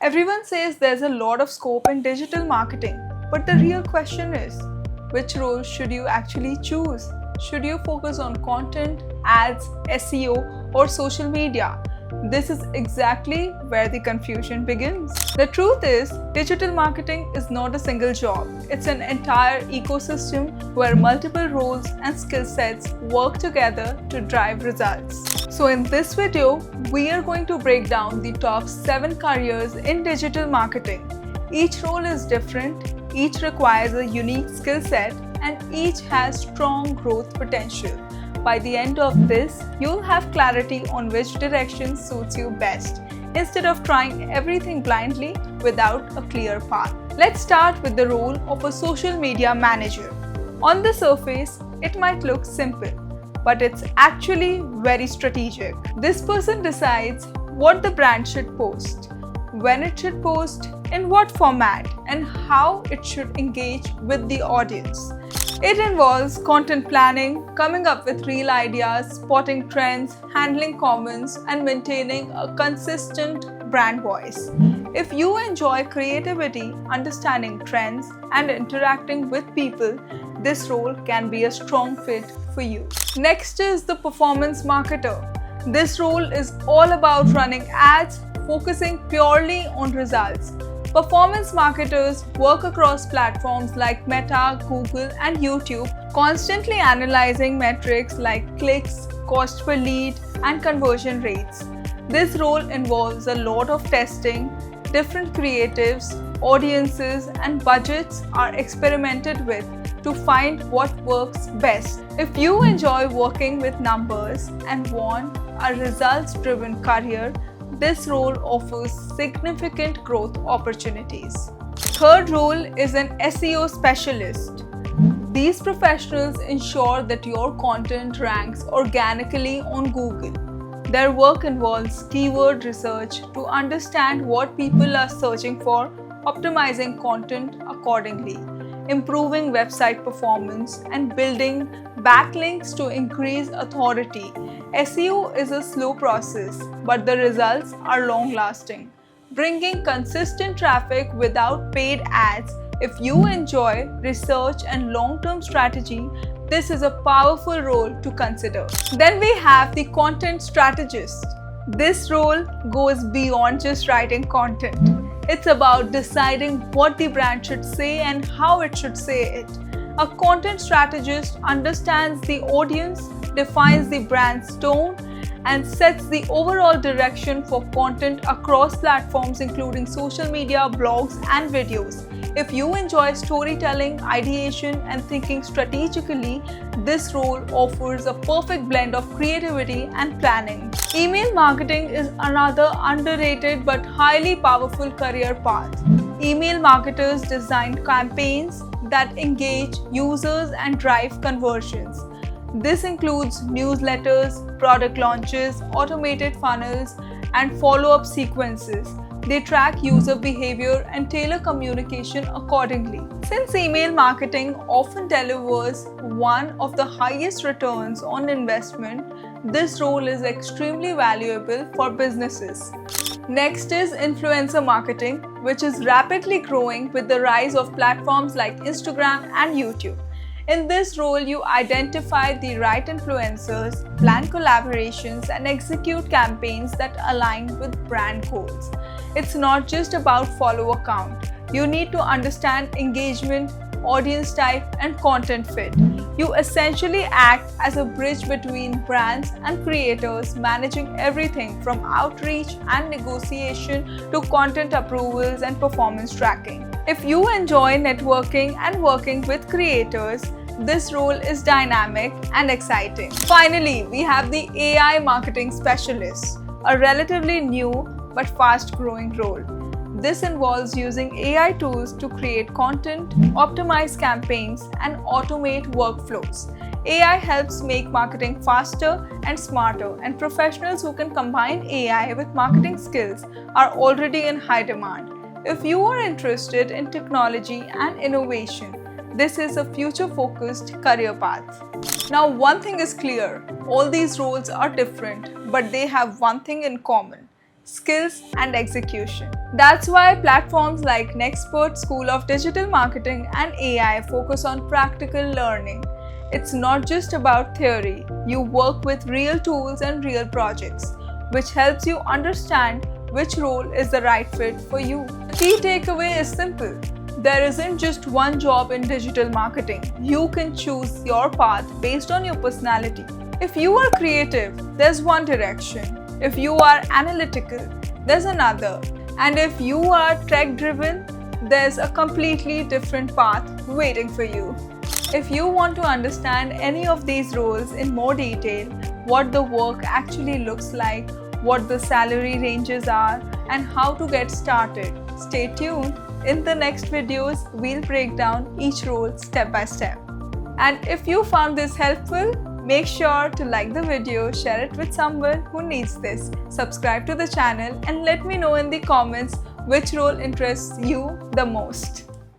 Everyone says there's a lot of scope in digital marketing, but the real question is, which role should you actually choose? Should you focus on content, ads, SEO, or social media? This is exactly where the confusion begins. The truth is, digital marketing is not a single job. It's an entire ecosystem where multiple roles and skill sets work together to drive results. So in this video, we are going to break down the top 7 careers in digital marketing. Each role is different, each requires a unique skill set, and each has strong growth potential. By the end of this, you'll have clarity on which direction suits you best, instead of trying everything blindly without a clear path. Let's start with the role of a social media manager. On the surface, it might look simple, but it's actually very strategic. This person decides what the brand should post, when it should post, in what format, and how it should engage with the audience. It involves content planning, coming up with real ideas, spotting trends, handling comments, and maintaining a consistent brand voice. If you enjoy creativity, understanding trends, and interacting with people, this role can be a strong fit for you. Next is the performance marketer. This role is all about running ads, focusing purely on results. Performance marketers work across platforms like Meta, Google, and YouTube, constantly analyzing metrics like clicks, cost per lead, and conversion rates. This role involves a lot of testing, different creatives, audiences, and budgets are experimented with to find what works best. If you enjoy working with numbers and want a results-driven career, this role offers significant growth opportunities. Third role is an SEO specialist. These professionals ensure that your content ranks organically on Google. Their work involves keyword research to understand what people are searching for, optimizing content accordingly, improving website performance, and building backlinks to increase authority. SEO is a slow process, but the results are long-lasting, bringing consistent traffic without paid ads. If you enjoy research and long-term strategy, this is a powerful role to consider. Then we have the content strategist. This role goes beyond just writing content. It's about deciding what the brand should say and how it should say it. A content strategist understands the audience, defines the brand's tone, and sets the overall direction for content across platforms including social media, blogs, and videos. If you enjoy storytelling, ideation, and thinking strategically, this role offers a perfect blend of creativity and planning. Email marketing is another underrated but highly powerful career path. Email marketers design campaigns that engage users and drive conversions. This includes newsletters, product launches, automated funnels, and follow-up sequences. They track user behavior and tailor communication accordingly. Since email marketing often delivers one of the highest returns on investment, this role is extremely valuable for businesses. Next is influencer marketing, which is rapidly growing with the rise of platforms like Instagram and YouTube. In this role, you identify the right influencers, plan collaborations, and execute campaigns that align with brand goals. It's not just about follower count. You need to understand engagement, audience type, and content fit. You essentially act as a bridge between brands and creators, managing everything from outreach and negotiation to content approvals and performance tracking. If you enjoy networking and working with creators, this role is dynamic and exciting. Finally, we have the AI marketing specialist, a relatively new but fast-growing role. This involves using AI tools to create content, optimize campaigns, and automate workflows. AI helps make marketing faster and smarter, and professionals who can combine AI with marketing skills are already in high demand. If you are interested in technology and innovation, this is a future-focused career path. Now, one thing is clear, all these roles are different, but they have one thing in common: skills, and execution. That's why platforms like Nexpert School of Digital Marketing and AI focus on practical learning. It's not just about theory. You work with real tools and real projects, which helps you understand which role is the right fit for you. The key takeaway is simple. There isn't just one job in digital marketing. You can choose your path based on your personality. If you are creative, there's one direction. If you are analytical, there's another. And if you are tech-driven, there's a completely different path waiting for you. If you want to understand any of these roles in more detail, what the work actually looks like, what the salary ranges are, and how to get started, stay tuned. In the next videos, we'll break down each role step by step. And if you found this helpful, make sure to like the video, share it with someone who needs this, subscribe to the channel, and let me know in the comments which role interests you the most.